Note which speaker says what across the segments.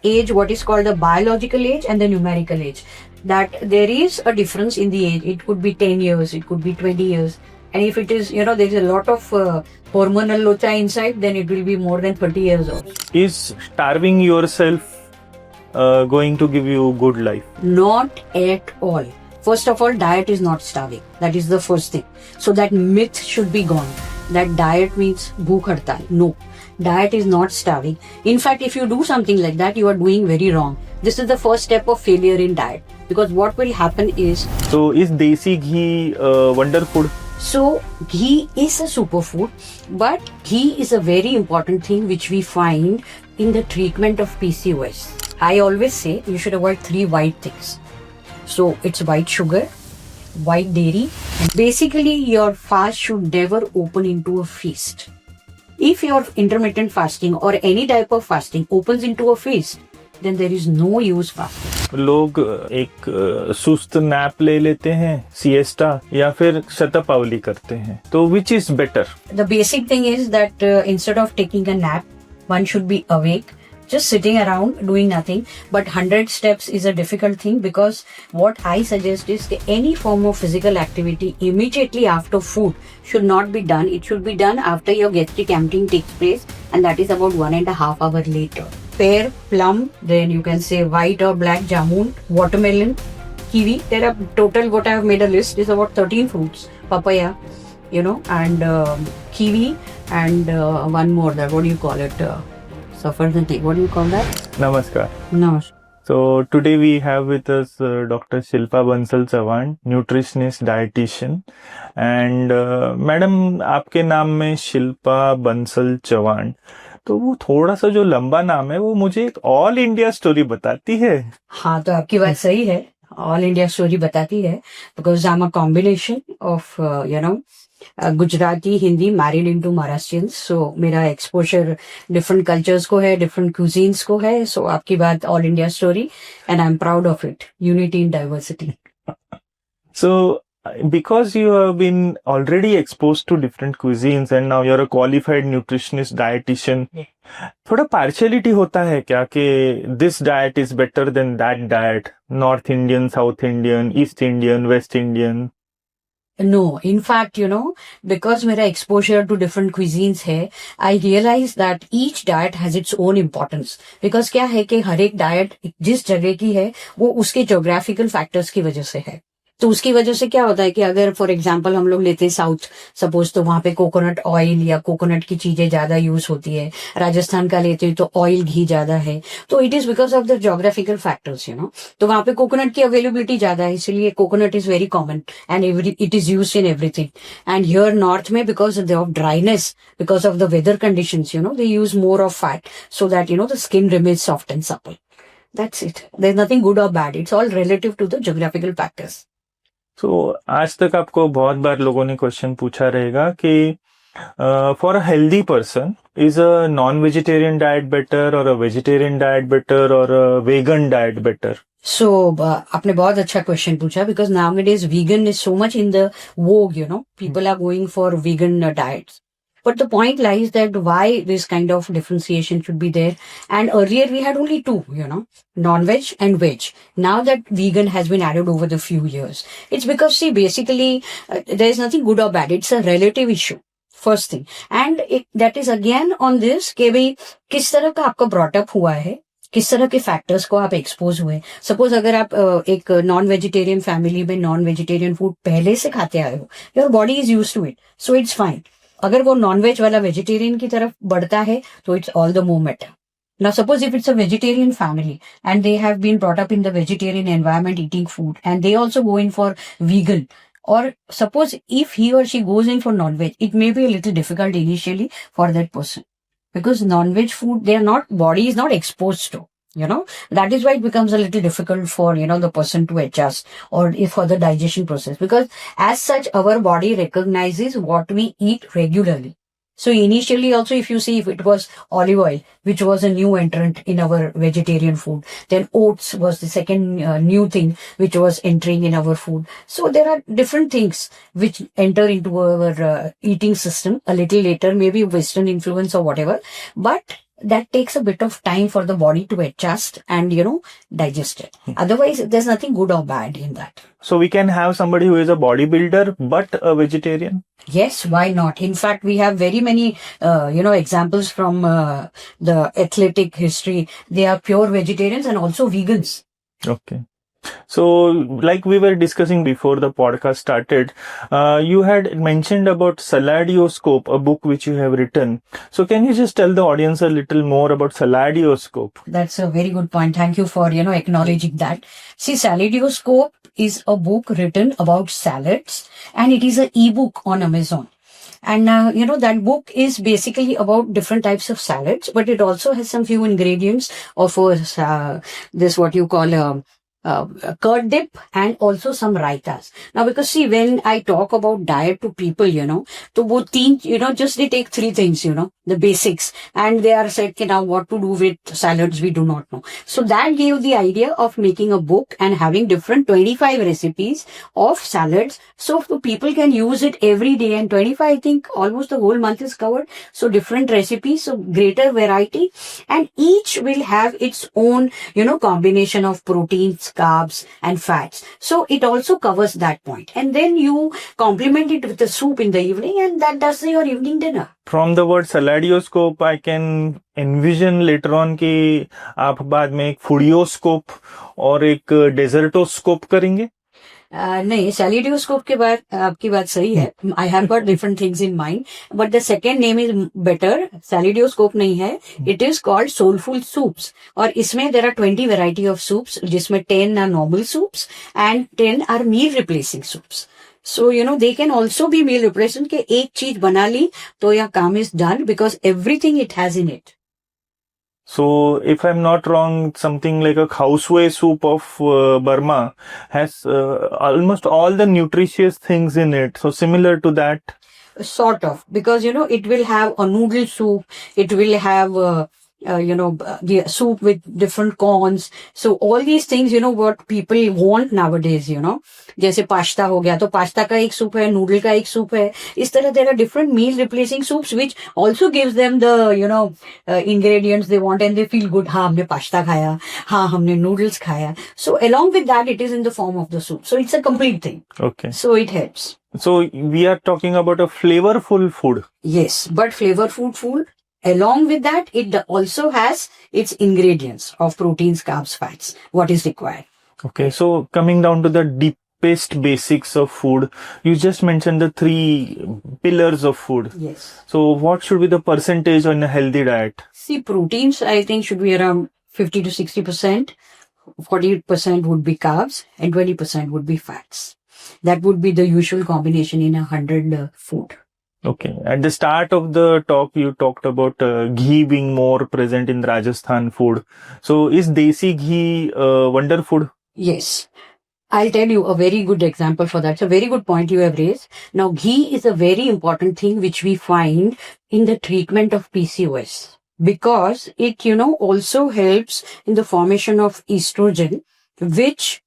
Speaker 1: age, what is called the biological age and the numerical age. That there is a difference in the age. It could be 10 years, it could be 20 years. And if it is, there is a lot of hormonal locha inside, then it will be more than 30 years old.
Speaker 2: Is starving yourself going to give you good life?
Speaker 1: Not at all. First of all, diet is not starving. That is the first thing. So that myth should be gone. That diet means bhook hartal. No. Diet is not starving. In fact, if you do something like that, you are doing very wrong. This is the first step of failure in diet. Because what will happen is...
Speaker 2: So, is desi ghee wonder food?
Speaker 1: So, ghee is a superfood, but ghee is a very important thing which we find in the treatment of PCOS. I always say you should avoid 3 white things. So, it's white sugar, white dairy, and basically your fast should never open into a feast. If your intermittent fasting or any type of fasting opens into a feast, then there is no use fasting.
Speaker 2: लोग एक सुस्त nap ले लेते हैं, siesta, या फिर शतपावली करते हैं. तो which is better?
Speaker 1: The basic thing is that instead of taking a nap, one should be awake, just sitting around doing nothing. But 100 steps is a difficult thing, because what I suggest is that any form of physical activity immediately after food should not be done. It should be done after your gastric emptying takes place, and that is about 1.5 hours later. Pear, plum, then you can say white or black jamun, watermelon, kiwi. There are total, what I have made a list is about 13 fruits. Papaya, and kiwi, and one more, that what do you call it? Safarjant, what do you call that?
Speaker 2: Namaskar.
Speaker 1: Namaskar.
Speaker 2: So today we have with us Dr. Shilpa Bansal Chavan, nutritionist, dietitian, and madam आपके नाम में शिल्पा बंसल चौहान, तो वो थोड़ा सा जो लंबा नाम है वो मुझे एक ऑल इंडिया स्टोरी बताती है.
Speaker 1: हाँ, तो आपकी बात सही है, ऑल इंडिया स्टोरी बताती है, because I am a combination of Gujarati, Hindi, married into Maharashtrians. So मेरा एक्सपोजर डिफरेंट कल्चर्स को है, डिफरेंट क्यूजीन्स को है. सो आपकी बात all India story, and I am proud of it. Unity in diversity.
Speaker 2: So because you have been already exposed to different cuisines and now you're a qualified nutritionist, dietitian, थोड़ा partiality होता है क्या कि this diet is better than that diet, North Indian, South Indian, East Indian, West Indian?
Speaker 1: No, in fact, because मेरा exposure to different cuisines है, I realize that each diet has its own importance. Because क्या है कि हर एक diet जिस जगह की है, वो उसके geographical factors की वजह से है. तो उसकी वजह से क्या होता है कि अगर फॉर एग्जांपल हम लोग लेते हैं साउथ, सपोज, तो वहां पे कोकोनट ऑयल या कोकोनट की चीजें ज्यादा यूज होती है. राजस्थान का लेते हैं तो ऑयल घी ज्यादा है. तो it is because of the geographical factors. तो वहां पे कोकोनट की अवेलेबिलिटी ज्यादा है, इसलिए coconut is very common and it is use in everything. And here north में because of dryness, because of the weather conditions, they use more of fat so that the skin remains soft and supple. That's it. There is nothing good और bad. It's all relative to the geographical factors.
Speaker 2: तो आज तक आपको बहुत बार लोगों ने question पूछा रहेगा कि for a healthy person is a non vegetarian diet better और अ वेजिटेरियन डाइट बेटर और अ वेगन डाइट बेटर?
Speaker 1: So, आपने बहुत अच्छा क्वेश्चन पूछा, because nowadays vegan is so much in the vogue, people are going for vegan diets. But the point lies that why this kind of differentiation should be there. And earlier we had only two, non-veg and veg. Now that vegan has been added over the few years, it's because, see, basically there is nothing good or bad. It's a relative issue. First thing. And that is again on this कि भाई किस तरह का आपका brought up हुआ है, किस तरह के फैक्टर्स को आप एक्सपोज हुए. सपोज अगर आप एक नॉन वेजिटेरियन फैमिली में नॉन वेजिटेरियन फूड पहले से खाते आए हो, your body is used to it, so it's fine. अगर वो नॉन वेज वाला वेजिटेरियन की तरफ बढ़ता है तो it's all the more better. Now, suppose if it's a vegetarian family and they have been brought up in the vegetarian environment eating food and they also go in for vegan, or suppose if he or she goes in for non-veg, it may be a little difficult initially for that person. Because non-veg food, body is not exposed to, that is why it becomes a little difficult for, the person to adjust or if for the digestion process. Because as such, our body recognizes what we eat regularly. So initially also, if you see, if it was olive oil, which was a new entrant in our vegetarian food, then oats was the second new thing which was entering in our food. So there are different things which enter into our eating system a little later, maybe Western influence or whatever. But that takes a bit of time for the body to adjust and, digest it. Otherwise, there's nothing good or bad in that.
Speaker 2: So we can have somebody who is a bodybuilder but a vegetarian?
Speaker 1: Yes, why not? In fact, we have very many, examples from the athletic history. They are pure vegetarians and also vegans.
Speaker 2: Okay. So, like we were discussing before the podcast started, you had mentioned about Saladioscope, a book which you have written. So, can you just tell the audience a little more about Saladioscope?
Speaker 1: That's a very good point. Thank you for, acknowledging that. See, Saladioscope is a book written about salads, and it is an ebook on Amazon. And, that book is basically about different types of salads, but it also has some few ingredients of this, what you call a curd dip, and also some raitas. Now, because see, when I talk about diet to people, to both teen, just they take three things, the basics, and they are said, okay, now what to do with salads, we do not know. So that gave the idea of making a book and having different 25 recipes of salads. So people can use it every day, and 25, I think almost the whole month is covered. So different recipes, so greater variety, and each will have its own, combination of proteins, carbs and fats. So it also covers that point. And then you complement it with a soup in the evening, and that does your evening dinner.
Speaker 2: From the word Saladioscope, I can envision later on कि आप बाद में एक फूडियोस्कोप और एक डेजर्टोस्कोप करेंगे.
Speaker 1: नहीं, Saladioscope के बाद आपकी बात सही है. I have got different things in mind, but the second name is better. Saladioscope नहीं है. It is called Soulful Soups. और इसमें there are 20 variety of soups, जिसमें 10 are normal soups and 10 are meal replacing soups. So, they can also be meal replacement के एक चीज बना ली तो यह काम is done, because everything it has in it.
Speaker 2: So, if I'm not wrong, something like a houseway soup of Burma has almost all the nutritious things in it. So, similar to that.
Speaker 1: Sort of, because, it will have a noodle soup, it will have the soup with different corns. So all these things, what people want nowadays, जैसे pasta हो गया तो pasta का एक soup है, noodle का एक soup है. इस तरह there are different meal replacing soups which also gives them the ingredients they want, and they feel good. हाँ, हमने पास्ता खाया, हाँ, हमने noodles खाया. So along with that, it is in the form of the soup. So it's a complete thing.
Speaker 2: Okay.
Speaker 1: So it helps.
Speaker 2: So we are talking about a flavorful food.
Speaker 1: Yes, but flavorful food. Along with that, it also has its ingredients of proteins, carbs, fats, what is required.
Speaker 2: Okay, so coming down to the deepest basics of food, you just mentioned the 3 pillars of food.
Speaker 1: Yes.
Speaker 2: So what should be the percentage on a healthy diet?
Speaker 1: See, proteins, I think, should be around 50 to 60%. 40% would be carbs and 20% would be fats. That would be the usual combination in 100 food.
Speaker 2: Okay. At the start of the talk, you talked about ghee being more present in Rajasthan food. So is desi ghee wonder food?
Speaker 1: Yes. I'll tell you a very good example for that. It's a very good point you have raised. Now, ghee is a very important thing which we find in the treatment of PCOS, because it, also helps in the formation of estrogen, which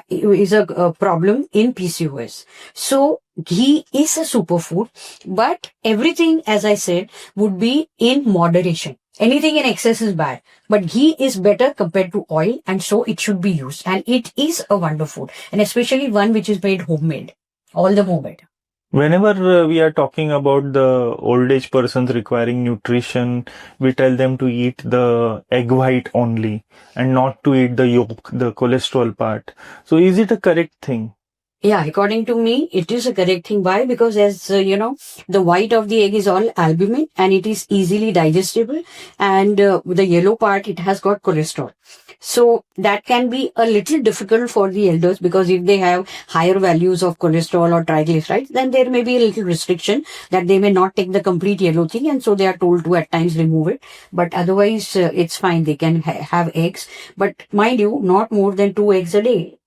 Speaker 1: is a problem in PCOS. So, ghee is a superfood, but everything, as I said, would be in moderation. Anything in excess is bad, but ghee is better compared to oil, and so it should be used. And it is a wonder food, and especially one which is made homemade. All the more better.
Speaker 2: Whenever we are talking about the old age persons requiring nutrition, we tell them to eat the egg white only and not to eat the yolk, the cholesterol part. So is it a correct thing?
Speaker 1: Yeah, according to me, it is a correct thing. Why? Because as the white of the egg is all albumin and it is easily digestible, and the yellow part, it has got cholesterol. So that can be a little difficult for the elders, because if they have higher values of cholesterol or triglycerides, then there may be a little restriction that they may not take the complete yellow thing, and so they are told to at times remove it. But otherwise, it's fine. They can have eggs. But mind you, not more than 2 eggs a day.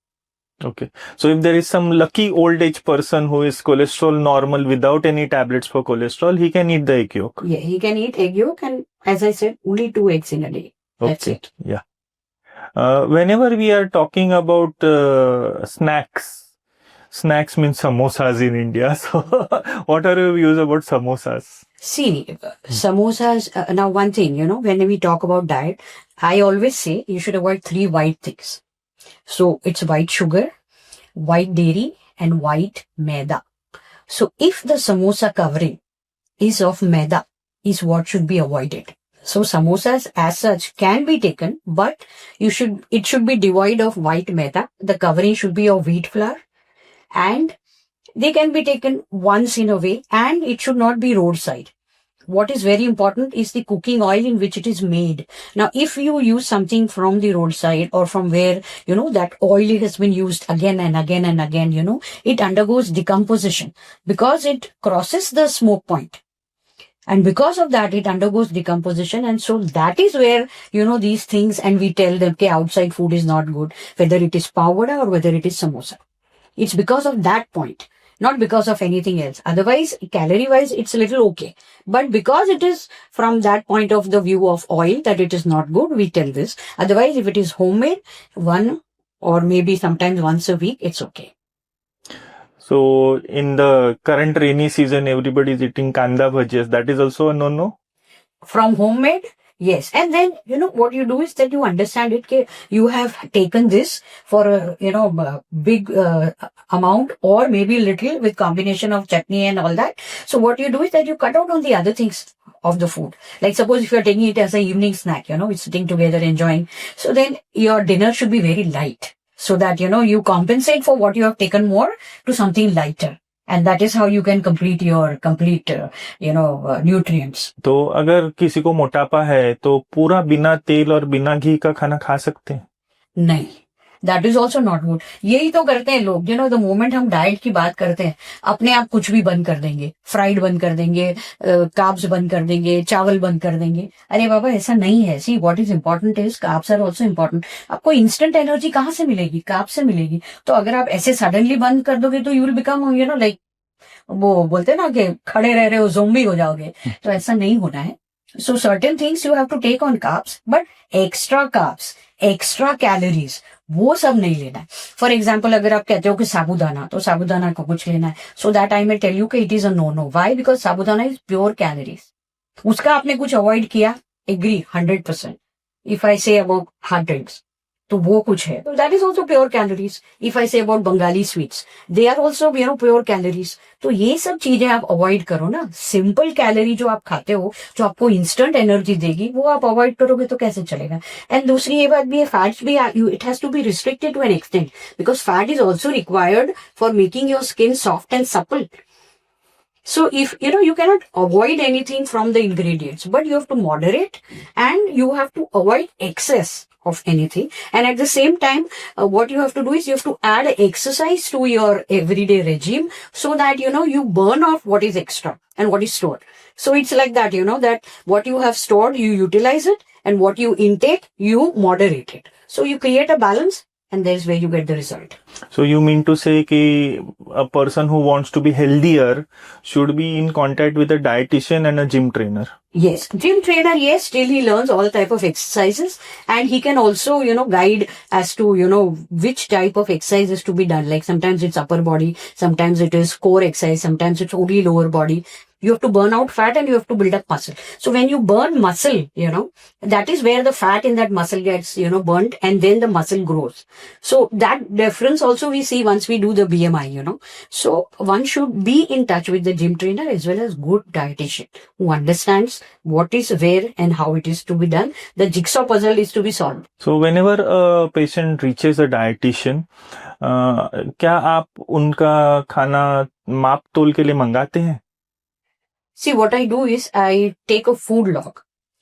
Speaker 2: Okay. So if there is some lucky old age person who is cholesterol normal without any tablets for cholesterol, he can eat the egg yolk.
Speaker 1: Yeah, he can eat egg yolk, and as I said, only 2 eggs in a day. That's it.
Speaker 2: Yeah. Whenever we are talking about snacks means samosas in India. So what are your views about samosas?
Speaker 1: See, samosas, now one thing, when we talk about diet, I always say you should avoid three white things. So it's white sugar, white dairy, and white maida. So if the samosa covering is of maida, is what should be avoided. So samosas as such can be taken, but it should be devoid of white maida. The covering should be of wheat flour, and they can be taken once in a way, and it should not be roadside. What is very important is the cooking oil in which it is made. Now, if you use something from the roadside or from where, that oil has been used again and again and again, it undergoes decomposition because it crosses the smoke point. And because of that, it undergoes decomposition. And so that is where, these things, and we tell them, okay, outside food is not good, whether it is pav vada or whether it is samosa. It's because of that point, not because of anything else. Otherwise, calorie-wise, it's a little okay. But because it is from that point of the view of oil that it is not good, we tell this. Otherwise, if it is homemade, one or maybe sometimes once a week, it's okay.
Speaker 2: So in the current rainy season, everybody is eating kanda bhajias. That is also a no-no?
Speaker 1: From homemade, yes. And then, what you do is that you understand it, okay, you have taken this for a, big amount or maybe little with combination of chutney and all that. So what you do is that you cut out on the other things of the food. Like suppose if you're taking it as an evening snack, we're sitting together enjoying. So then your dinner should be very light so that, you compensate for what you have taken more to something lighter. And that is how you can complete your nutrients.
Speaker 2: तो अगर किसी को मोटापा है तो पूरा बिना तेल और बिना घी का खाना खा सकते हैं?
Speaker 1: नहीं, that is also not good. यही तो करते हैं लोग. द मोमेंट हम डाइट की बात करते हैं, अपने आप कुछ भी बंद कर देंगे. फ्राइड बंद कर देंगे, कार्ब्स बंद कर देंगे, चावल बंद कर देंगे. अरे बाबा, ऐसा नहीं है. See, what is important is carbs are also important. आपको इंस्टेंट एनर्जी कहाँ से मिलेगी? कार्ब्स से मिलेगी. तो अगर आप ऐसे सडनली बंद कर दोगे तो यू विल बिकम लाइक, वो बोलते हैं ना कि खड़े रह रहे हो, ज़ोंबी हो जाओगे. तो ऐसा नहीं होना है. So certain things you have to take on carbs, but extra carbs, extra calories, वो सब नहीं लेना है. फॉर एग्जाम्पल अगर आप कहते हो कि साबुदाना, तो साबुदाना को कुछ लेना है. So that I may tell you कि it is a no. Why? Because sabudana is pure calories. उसका आपने कुछ अवॉइड किया, agree 100%. If I say about hard drinks, तो वो कुछ है, तो that is also pure calories. If I say about Bengali sweets, they are also pure calories. तो ये सब चीजें आप अवॉइड करो ना. सिंपल कैलोरी जो आप खाते हो, जो आपको इंस्टेंट एनर्जी देगी, वो आप अवॉइड करोगे तो कैसे चलेगा. एंड दूसरी ये बात भी है, फैट्स भी it has to be restricted to an extent, because fat is also required for making your skin soft and supple. So if, you cannot avoid anything from the ingredients, but you have to moderate and you have to avoid excess of anything. And at the same time, what you have to do is you have to add exercise to your everyday regime so that, you burn off what is extra and what is stored. So it's like that, that what you have stored, you utilize it, and what you intake, you moderate it. So you create a balance, and that is where you get the result.
Speaker 2: So you mean to say that a person who wants to be healthier should be in contact with a dietitian and a gym trainer?
Speaker 1: Yes, gym trainer, yes, still he learns all type of exercises, and he can also, guide as to, which type of exercise is to be done. Like sometimes it's upper body, sometimes it is core exercise, sometimes it's only lower body. You have to burn out fat and you have to build up muscle. So when you burn muscle, that is where the fat in that muscle gets, burnt, and then the muscle grows. So that difference also we see once we do the BMI, So one should be in touch with the gym trainer as well as good dietitian who understands what is where and how it is to be done. The jigsaw puzzle is to be solved.
Speaker 2: So whenever a patient reaches a dietitian, क्या आप उनका खाना माप तोल के लिए मंगाते हैं?
Speaker 1: See, what I do is I take a food log.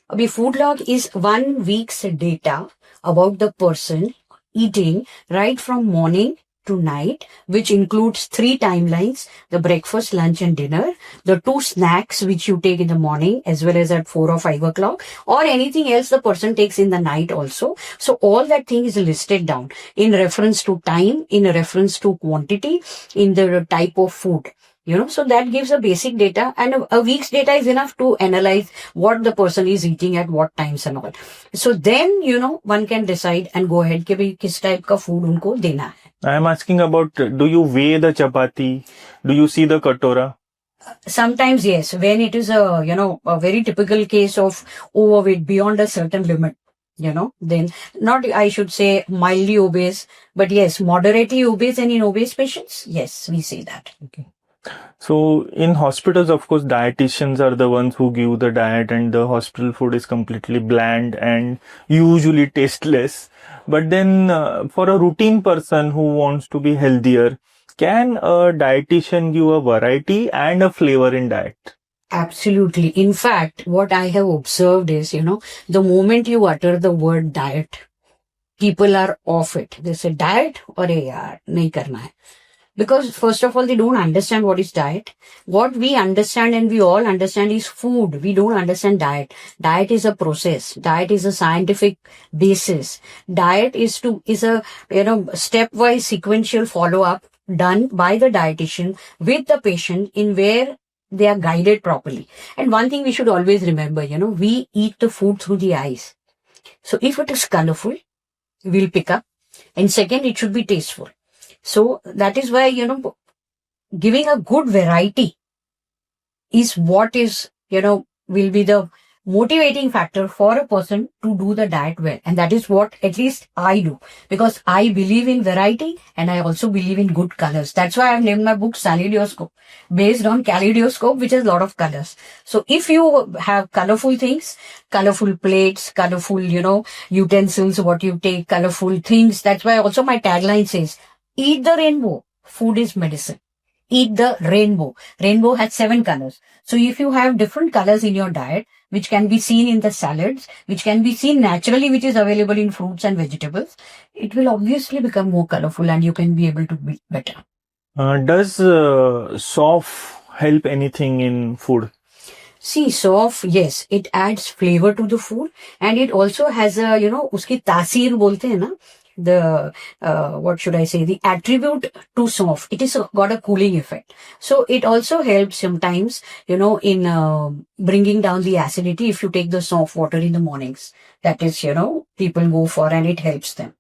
Speaker 1: A food log is 1 week's data about the person eating right from morning to night, which includes 3 timelines: the breakfast, lunch and dinner, the 2 snacks which you take in the morning as well as at 4 or 5 o'clock, or anything else the person takes in the night also. So all that thing is listed down in reference to time, in reference to quantity, in the type of food. So that gives a basic data, and a week's data is enough to analyze what the person is eating at what times and all. So then, one can decide and go ahead कि किस type का food उनको देना है.
Speaker 2: I am asking about, do you weigh the chapati? Do you see the katora?
Speaker 1: Sometimes, yes, when it is a very typical case of overweight beyond a certain limit, then not, I should say, mildly obese, but yes, moderately obese, and in obese patients, yes, we see that.
Speaker 2: Okay. So in hospitals, of course, dietitians are the ones who give the diet, and the hospital food is completely bland and usually tasteless. But then, for a routine person who wants to be healthier, can a dietitian give a variety and a flavor in diet?
Speaker 1: Absolutely. In fact, what I have observed is, the moment you utter the word diet, people are off it. They say diet, or yaar, nahi karna hai. Because first of all, they don't understand what is diet. What we understand, and we all understand, is food. We don't understand diet. Diet is a process. Diet is a scientific basis. Diet is a stepwise sequential follow up done by the dietitian with the patient, in where they are guided properly. And one thing we should always remember, we eat the food through the eyes. So if it is colorful, we'll pick up. And second, it should be tasteful. So that is why, giving a good variety is what is, will be the motivating factor for a person to do the diet well. And that is what at least I do, because I believe in variety and I also believe in good colors. That's why I've named my book Kaleidoscope, based on kaleidoscope, which has a lot of colors. So if you have colorful things, colorful plates, colorful, utensils, what you take, colorful things. That's why also my tagline says, eat the rainbow. Food is medicine. Eat the rainbow. Rainbow has 7 colors. So if you have different colors in your diet, which can be seen in the salads, which can be seen naturally, which is available in fruits and vegetables, it will obviously become more colorful and you can be able to be better.
Speaker 2: Does SOF help anything in food?
Speaker 1: See, SOF, yes, it adds flavor to the food, and it also has a, uski tasir bolte hai na, the, what should I say, the attribute to SOF. It is got a cooling effect. So it also helps sometimes, in bringing down the acidity if you take the SOF water in the mornings. That is, people go for, and it helps them.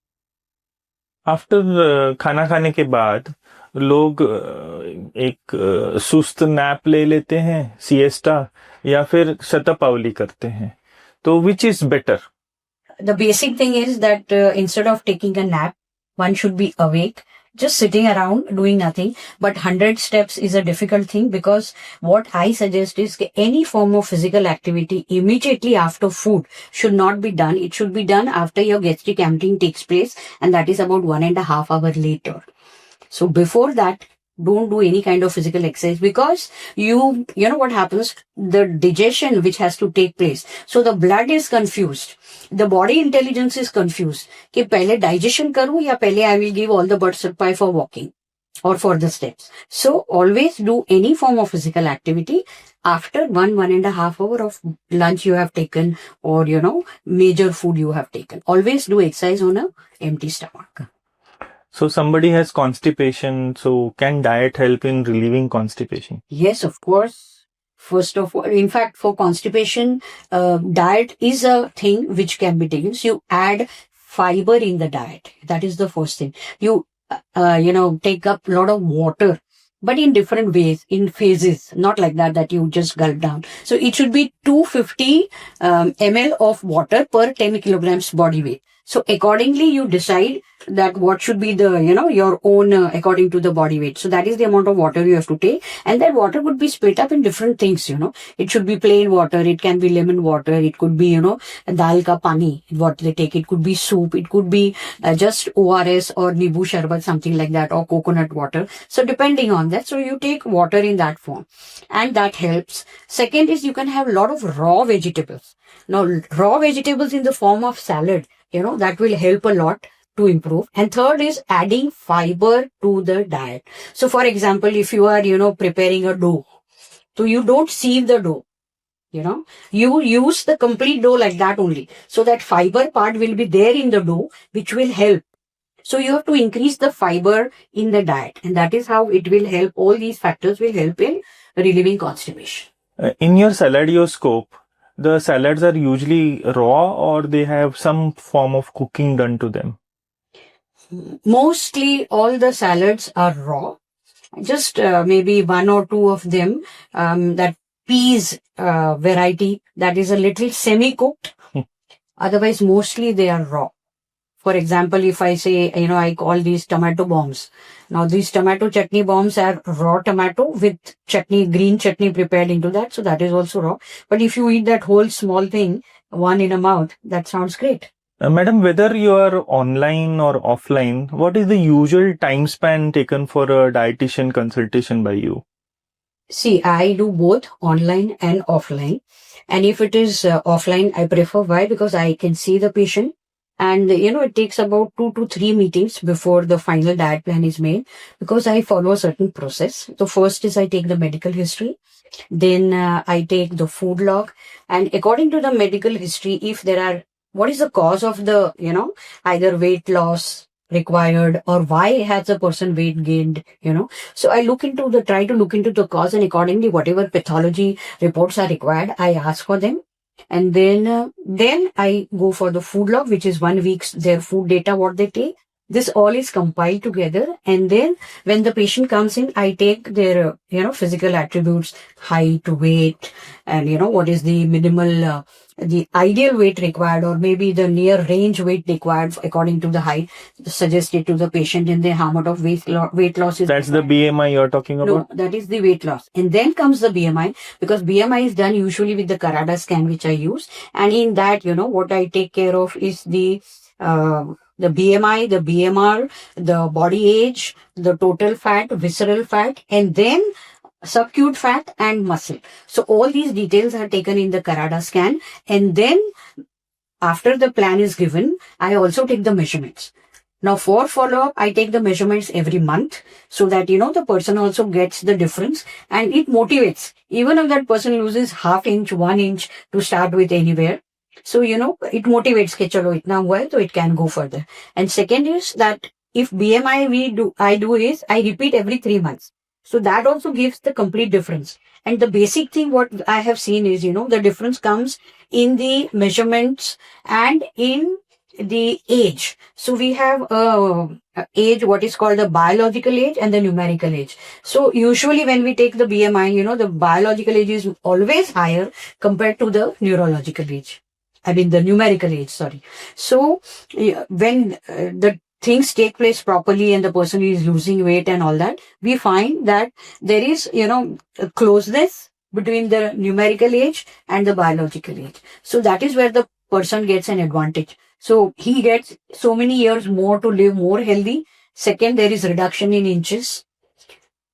Speaker 2: After खाना खाने के बाद लोग एक सुस्त nap ले लेते हैं, सिएस्टा, या फिर शतपावली करते हैं, तो which is better?
Speaker 1: The basic thing is that instead of taking a nap, one should be awake, just sitting around doing nothing. But 100 steps is a difficult thing, because what I suggest is any form of physical activity immediately after food should not be done. It should be done after your gastric emptying takes place, and that is about 1.5 hours later. So before that, don't do any kind of physical exercise, because you know what happens, the digestion which has to take place. So the blood is confused. The body intelligence is confused. कि पहले digestion करूं या पहले I will give all the blood supply for walking or for the steps. So always do any form of physical activity after 1.5 hour of lunch you have taken, or major food you have taken. Always do exercise on a empty stomach.
Speaker 2: So somebody has constipation, so can diet help in relieving constipation?
Speaker 1: Yes, of course. First of all, in fact, for constipation, diet is a thing which can be taken. So you add fiber in the diet. That is the first thing. You, take up a lot of water, but in different ways, in phases, not like that you just gulp down. So it should be 250 ml of water per 10 kilograms body weight. So accordingly, you decide that what should be the, your own according to the body weight. So that is the amount of water you have to take. And that water would be split up in different things, It should be plain water. It can be lemon water. It could be, dal ka pani, what they take. It could be soup. It could be just ORS or Nibu Sharbat, something like that, or coconut water. So depending on that, so you take water in that form. And that helps. Second is you can have a lot of raw vegetables. Now, raw vegetables in the form of salad, that will help a lot to improve. And third is adding fiber to the diet. So for example, if you are, preparing a dough, so you don't sieve the dough, you use the complete dough like that only. So that fiber part will be there in the dough, which will help. So you have to increase the fiber in the diet. And that is how it will help. All these factors will help in relieving constipation.
Speaker 2: In your Saladioscope, the salads are usually raw, or they have some form of cooking done to them?
Speaker 1: Mostly all the salads are raw. Just maybe one or two of them, that peas variety that is a little semi-cooked. Otherwise, mostly they are raw. For example, if I say, I call these tomato bombs. Now, these tomato chutney bombs are raw tomato with chutney, green chutney prepared into that. So that is also raw. But if you eat that whole small thing, one in a mouth, that sounds great.
Speaker 2: Madam, whether you are online or offline, what is the usual time span taken for a dietitian consultation by you?
Speaker 1: See, I do both online and offline. And if it is offline, I prefer. Why? Because I can see the patient. And, it takes about 2 to 3 meetings before the final diet plan is made, because I follow a certain process. So first is I take the medical history. Then I take the food log. And according to the medical history, if there are, what is the cause of the, either weight loss required, or why has a person weight gained, So I try to look into the cause, and accordingly, whatever pathology reports are required, I ask for them. And then I go for the food log, which is 1 week's their food data, what they take. This all is compiled together. And then when the patient comes in, I take their, physical attributes, height, weight, and, what is the minimal, the ideal weight required, or maybe the near range weight required according to the height suggested to the patient, and then how much of weight loss is
Speaker 2: That's the BMI you're talking about?
Speaker 1: No, that is the weight loss. And then comes the BMI, because BMI is done usually with the Carada scan, which I use. And in that, what I take care of is the BMI, the BMR, the body age, the total fat, visceral fat, and then subacute fat and muscle. So all these details are taken in the Carada scan. And then after the plan is given, I also take the measurements. Now for follow-up, I take the measurements every month, so that, the person also gets the difference, and it motivates. Even if that person loses half inch, 1 inch to start with anywhere. So, it motivates ke chalo itna hua hai, so it can go further. And second is that if BMI I repeat every 3 months. So that also gives the complete difference. And the basic thing what I have seen is, the difference comes in the measurements and in the age. So we have age, what is called the biological age and the numerical age. So usually when we take the BMI, the biological age is always higher compared to the neurological age. I mean the numerical age, sorry. So when the things take place properly and the person is losing weight and all that, we find that there is, a closeness between the numerical age and the biological age. So that is where the person gets an advantage. So he gets so many years more to live more healthy. Second, there is reduction in inches.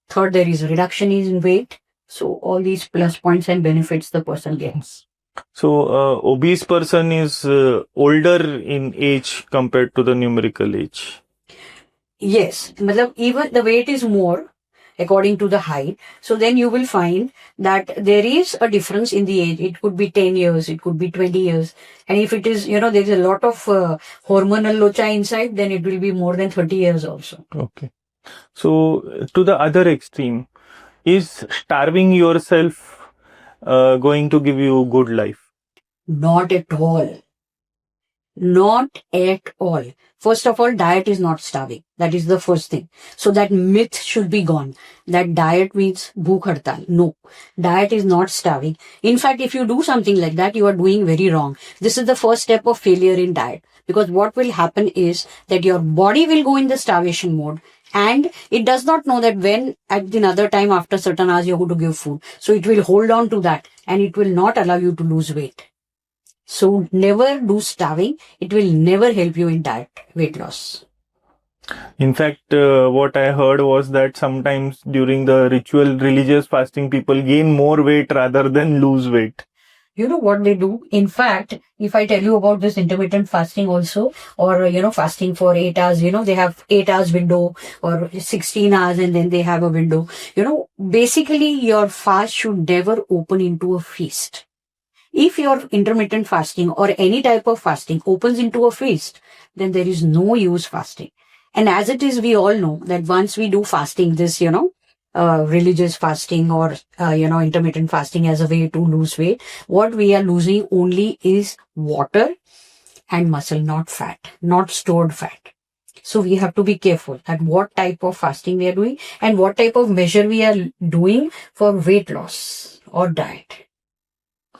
Speaker 1: Third, there is reduction in weight. So all these plus points and benefits the person gets.
Speaker 2: So obese person is older in age compared to the numerical age.
Speaker 1: Yes, even the weight is more according to the height. So then you will find that there is a difference in the age. It could be 10 years, it could be 20 years. And if it is, there's a lot of hormonal locha inside, then it will be more than 30 years also.
Speaker 2: Okay. So to the other extreme, is starving yourself going to give you good life?
Speaker 1: Not at all. Not at all. First of all, diet is not starving. That is the first thing. So that myth should be gone. That diet means bhook hartal. No. Diet is not starving. In fact, if you do something like that, you are doing very wrong. This is the first step of failure in diet. Because what will happen is that your body will go in the starvation mode. And it does not know that when at another time after certain hours you're going to give food. So it will hold on to that and it will not allow you to lose weight. So never do starving. It will never help you in diet weight loss.
Speaker 2: In fact, what I heard was that sometimes during the ritual religious fasting, people gain more weight rather than lose weight.
Speaker 1: You know what they do? In fact, if I tell you about this intermittent fasting also, or, fasting for 8 hours, they have 8 hours window or 16 hours and then they have a window. Basically your fast should never open into a feast. If your intermittent fasting or any type of fasting opens into a feast, then there is no use fasting. And as it is, we all know that once we do fasting, this, religious fasting or, intermittent fasting as a way to lose weight, what we are losing only is water and muscle, not fat, not stored fat. So we have to be careful at what type of fasting we are doing and what type of measure we are doing for weight loss or diet.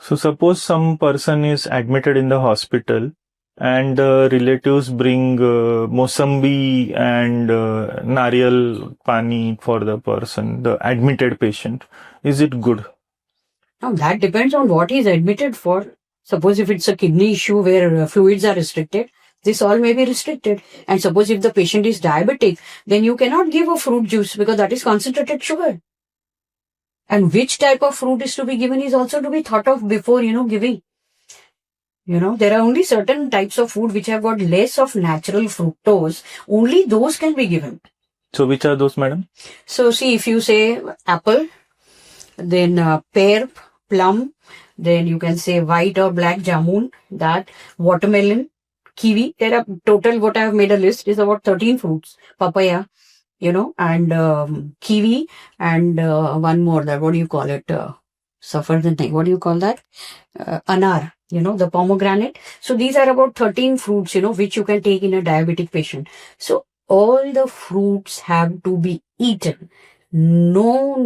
Speaker 2: So suppose some person is admitted in the hospital and the relatives bring Mosambi and Nariyal Pani for the person, the admitted patient. Is it good?
Speaker 1: Now that depends on what he's admitted for. Suppose if it's a kidney issue where fluids are restricted, this all may be restricted. And suppose if the patient is diabetic, then you cannot give a fruit juice because that is concentrated sugar. And which type of fruit is to be given is also to be thought of before, giving. There are only certain types of food which have got less of natural fructose. Only those can be given.
Speaker 2: So which are those, madam?
Speaker 1: So see, if you say apple, then pear, plum, then you can say white or black jamun, that watermelon, kiwi. There are total, what I have made a list is about 13 fruits. Papaya, and kiwi, and one more, that what do you call it? Safardan, what do you call that? Anar, the pomegranate. So these are about 13 fruits, which you can take in a diabetic patient. So all the fruits have to be eaten. No,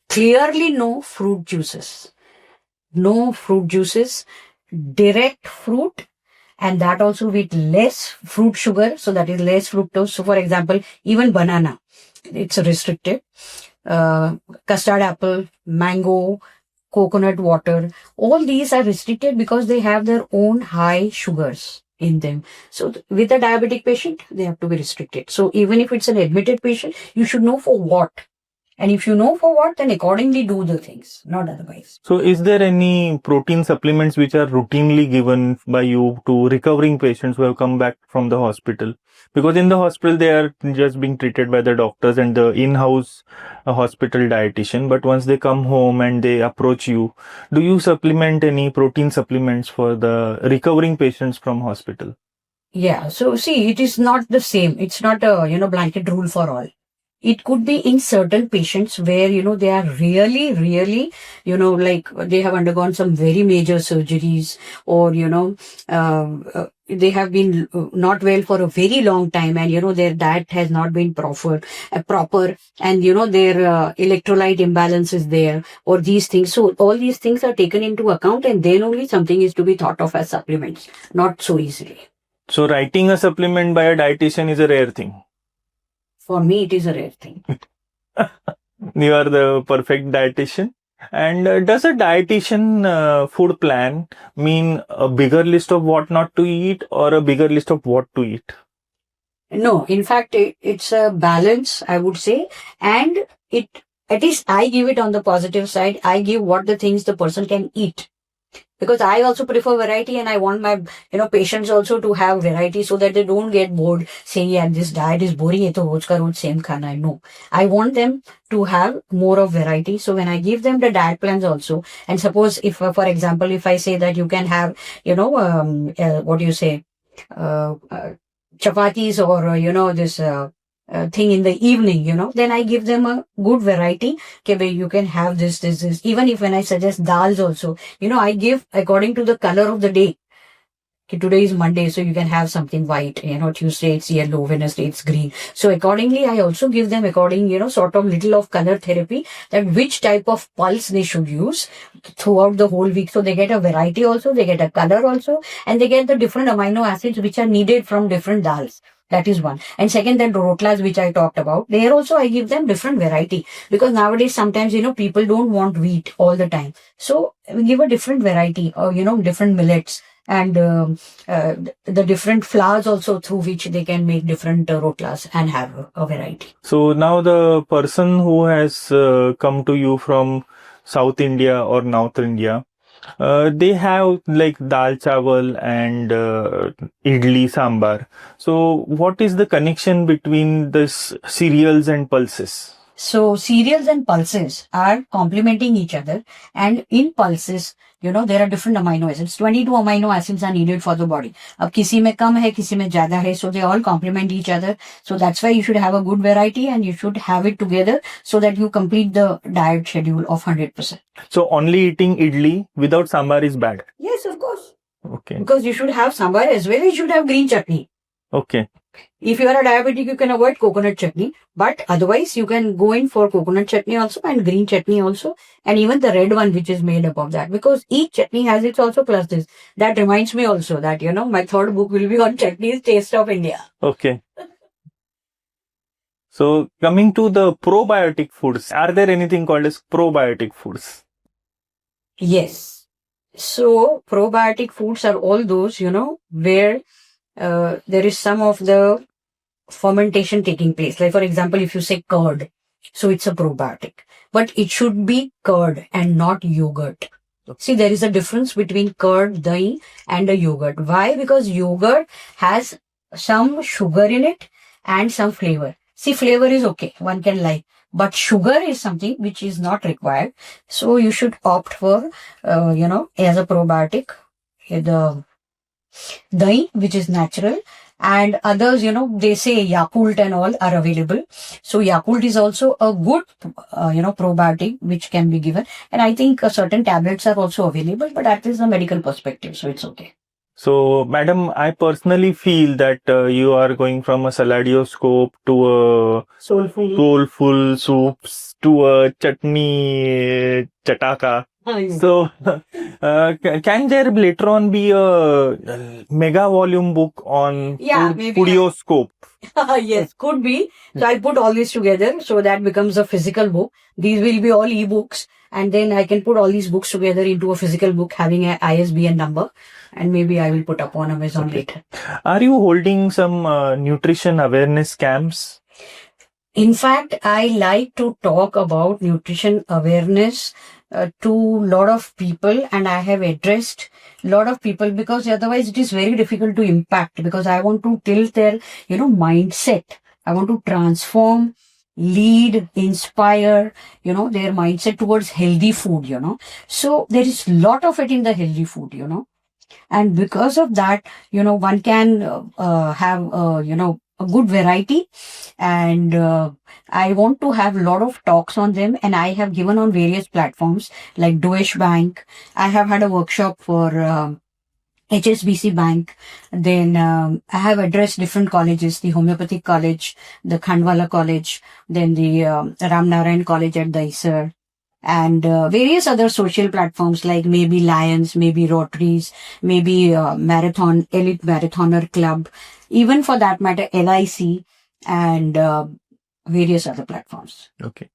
Speaker 1: clearly no fruit juices. No fruit juices, direct fruit, and that also with less fruit sugar, so that is less fructose. So for example, even banana, it's restricted. Custard apple, mango, coconut water, all these are restricted because they have their own high sugars in them. So with a diabetic patient, they have to be restricted. So even if it's an admitted patient, you should know for what. And if you know for what, then accordingly do the things, not otherwise.
Speaker 2: So is there any protein supplements which are routinely given by you to recovering patients who have come back from the hospital? Because in the hospital, they are just being treated by the doctors and the in-house hospital dietitian. But once they come home and they approach you, do you supplement any protein supplements for the recovering patients from hospital?
Speaker 1: Yeah. So see, it is not the same. It's not a, blanket rule for all. It could be in certain patients where, they are really, like they have undergone some very major surgeries, or, they have been not well for a very long time, and, their diet has not been proper, and, their electrolyte imbalance is there, or these things. So all these things are taken into account, and then only something is to be thought of as supplements, not so easily.
Speaker 2: So writing a supplement by a dietitian is a rare thing.
Speaker 1: For me, it is a rare thing.
Speaker 2: You are the perfect dietitian. And does a dietitian food plan mean a bigger list of what not to eat or a bigger list of what to eat?
Speaker 1: No, in fact, it's a balance, I would say. And at least I give it on the positive side. I give what the things the person can eat. Because I also prefer variety, and I want my, patients also to have variety so that they don't get bored saying, yeah, this diet is boring, ye to roz ka roz same khana hai. No. I want them to have more of variety. So when I give them the diet plans also, and suppose if, for example, if I say that you can have, chapatis or, this, thing in the evening, then I give them a good variety. Okay, you can have this. Even if when I suggest dals also, I give according to the color of the day. Okay, today is Monday, so you can have something white. Tuesday it's yellow, Wednesday it's green. So accordingly, I also give them according, sort of little of color therapy, that which type of pulse they should use throughout the whole week. So they get a variety also, they get a color also, and they get the different amino acids which are needed from different dals. That is one. And second, then rotlas, which I talked about, there also I give them different variety, because nowadays sometimes, people don't want wheat all the time. So we give a different variety, or, different millets, and the different flours also through which they can make different rotlas and have a variety.
Speaker 2: So now the person who has come to you from South India or North India, they have like dal chawal and idli sambar. So what is the connection between this cereals and pulses?
Speaker 1: So cereals and pulses are complementing each other, and in pulses, there are different amino acids. 22 amino acids are needed for the body. Ab kisi mein kam hai, kisi mein zyada hai, so they all complement each other. So that's why you should have a good variety, and you should have it together so that you complete the diet schedule of 100%.
Speaker 2: So only eating idli without sambar is bad?
Speaker 1: Yes, of course.
Speaker 2: Okay.
Speaker 1: Because you should have sambar as well as you should have green chutney.
Speaker 2: Okay.
Speaker 1: If you are a diabetic, you can avoid coconut chutney, but otherwise you can go in for coconut chutney also and green chutney also, and even the red one which is made up of that, because each chutney has its also plus this. That reminds me also that, my third book will be on chutneys, Taste of India.
Speaker 2: Okay. So coming to the probiotic foods, are there anything called as probiotic foods?
Speaker 1: Yes. So probiotic foods are all those, where there is some of the fermentation taking place. Like for example, if you say curd, so it's a probiotic, but it should be curd and not yogurt. See, there is a difference between curd, dahi and a yogurt. Why? Because yogurt has some sugar in it and some flavor. See, flavor is okay, one can like, but sugar is something which is not required. So you should opt for, as a probiotic, the dahi, which is natural, and others, they say Yakult and all are available. So Yakult is also a good, probiotic which can be given. And I think certain tablets are also available, but that is the medical perspective, so it's okay.
Speaker 2: So, madam, I personally feel that you are going from a saladioscope to a soulful soups to a chutney chataka. So, can there later on be a mega volume book on Foodioscope?
Speaker 1: Yes, could be. So I'll put all this together so that becomes a physical book. These will be all e-books, and then I can put all these books together into a physical book having an ISBN number, and maybe I will put up on Amazon later.
Speaker 2: Are you holding some nutrition awareness camps?
Speaker 1: In fact, I like to talk about nutrition awareness to a lot of people, and I have addressed a lot of people, because otherwise it is very difficult to impact, because I want to tilt their, mindset. I want to transform, lead, inspire, their mindset towards healthy food, So there is a lot of it in the healthy food, And because of that, one can have, a good variety, and I want to have a lot of talks on them, and I have given on various platforms like Deutsche Bank. I have had a workshop for HSBC Bank. Then I have addressed different colleges, the Homeopathic College, the Khandwala College, then the Ram Narayan College at Dahisar, and various other social platforms like maybe Lions, maybe Rotaries, maybe Marathon, Elite Marathoner Club, even for that matter, LIC, and various other platforms.
Speaker 2: Okay.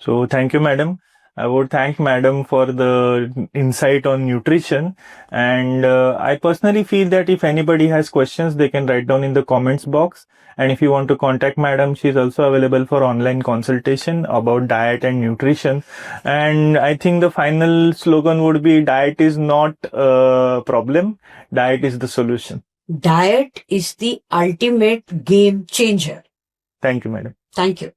Speaker 2: So thank you, madam. I would thank madam for the insight on nutrition. And I personally feel that if anybody has questions, they can write down in the comments box. And if you want to contact madam, she's also available for online consultation about diet and nutrition. And I think the final slogan would be, diet is not a problem. Diet is the solution.
Speaker 1: Diet is the ultimate game changer.
Speaker 2: Thank you, madam.
Speaker 1: Thank you.